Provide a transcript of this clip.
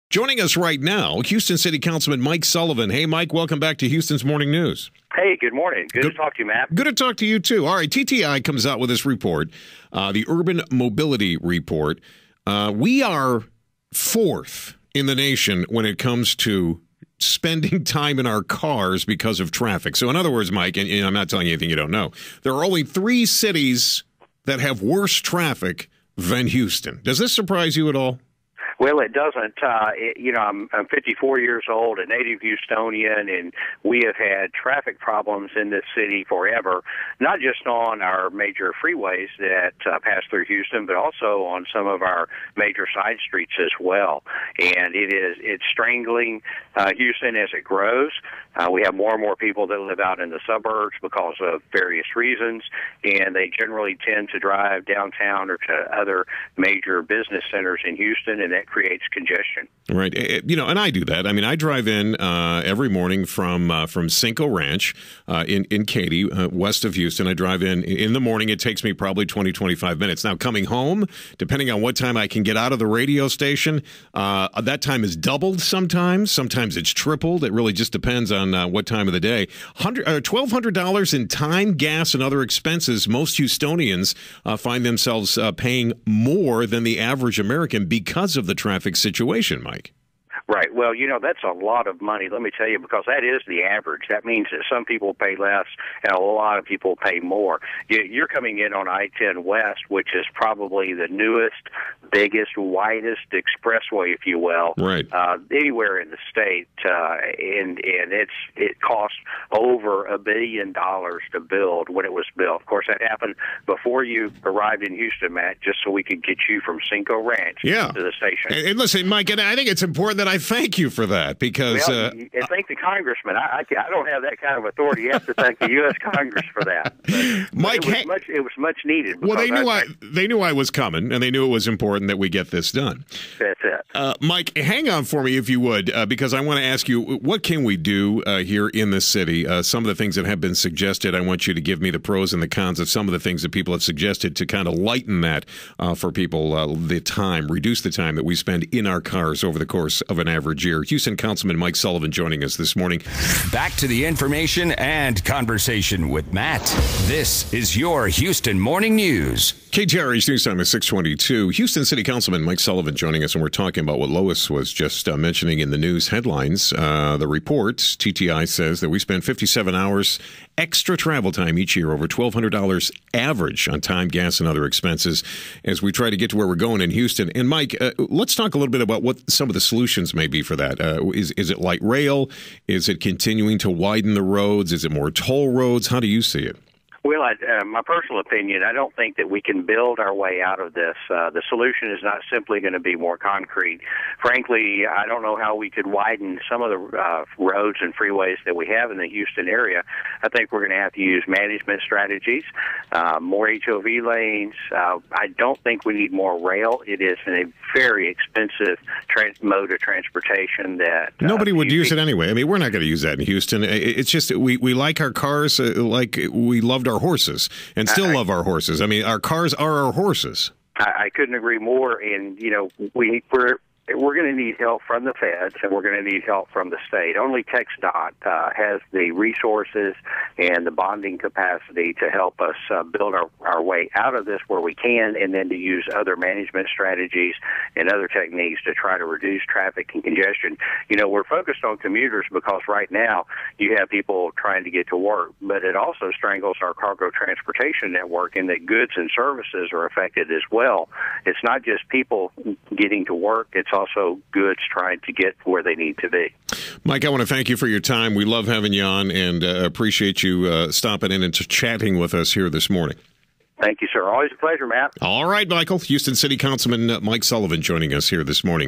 Joining us right now, Houston City Councilman Mike Sullivan. Hey, Mike, welcome back to Houston's Morning News. Hey, good morning. Good to talk to you, Matt. Good to talk to you, too. All right, TTI comes out with this report, the Urban Mobility Report. We are fourth in the nation when it comes to spending time in our cars because of traffic. So in other words, Mike, and I'm not telling you anything you don't know, there are only 3 cities that have worse traffic than Houston. Does this surprise you at all? Well, it doesn't. I'm 54 years old, a native Houstonian, and we have had traffic problems in this city forever, not just on our major freeways that pass through Houston, but also on some of our major side streets as well. And it's strangling Houston as it grows. We have more and more people that live out in the suburbs because of various reasons, and they generally tend to drive downtown or to other major business centers in Houston, and that creates congestion. Right. And I do that. I mean, I drive in every morning from Cinco Ranch in Katy, west of Houston. I drive in the morning. It takes me probably 20, 25 minutes. Now, coming home, depending on what time I can get out of the radio station, that time is doubled sometimes. Sometimes it's tripled. It really just depends on what time of the day. $1,200 in time, gas, and other expenses. Most Houstonians find themselves paying more than the average American because of the traffic situation, Mike. Right. Well, that's a lot of money, let me tell you, because that is the average. That means that some people pay less and a lot of people pay more. You're coming in on I-10 West, which is probably the newest, biggest, widest expressway, if you will, right, anywhere in the state, and it cost over $1 billion to build when it was built. Of course, that happened before you arrived in Houston, Matt, just so we could get you from Cinco Ranch to the station. And listen, Mike, and I think it's important that I thank you for that because and thank the congressman. I don't have that kind of authority. You have to thank the U.S. Congress for that. Mike, it was much needed. Well, they knew I was coming, and they knew it was important that we get this done. That's it. Mike, hang on for me if you would, because I want to ask you, what can we do here in the city? Some of the things that have been suggested, I want you to give me the pros and the cons of some of the things that people have suggested to kind of lighten that for people, reduce the time that we spend in our cars over the course of an average year. Houston Councilman Mike Sullivan joining us this morning. Back to the information and conversation with Matt. This is your Houston Morning News. KTRH News Time is 6:22. Houston City Councilman Mike Sullivan joining us, and we're talking about what Lois was just mentioning in the news headlines. The report, TTI, says that we spend 57 hours extra travel time each year, over $1,200 average on time, gas, and other expenses as we try to get to where we're going in Houston. And Mike, let's talk a little bit about what some of the solutions may be for that. Is it light rail? Is it continuing to widen the roads? Is it more toll roads? How do you see it? Well, my personal opinion, I don't think that we can build our way out of this. The solution is not simply going to be more concrete. Frankly, I don't know how we could widen some of the roads and freeways that we have in the Houston area. I think we're going to have to use management strategies, more HOV lanes. I don't think we need more rail. It is a very expensive mode of transportation that nobody would use it anyway. I mean, we're not going to use that in Houston. It's just we like our cars like we loved our horses and still love our horses. I mean, our cars are our horses. I couldn't agree more. And, we're going to need help from the feds, and we're going to need help from the state. Only TxDOT has the resources and the bonding capacity to help us build our way out of this where we can, and then to use other management strategies and other techniques to try to reduce traffic and congestion. We're focused on commuters because right now you have people trying to get to work, but it also strangles our cargo transportation network in that goods and services are affected as well. It's not just people getting to work, it's also goods trying to get where they need to be. Mike, I want to thank you for your time. We love having you on and appreciate you stopping in and chatting with us here this morning. Thank you, sir. Always a pleasure, Matt. All right, Michael. Houston City Councilman Mike Sullivan joining us here this morning.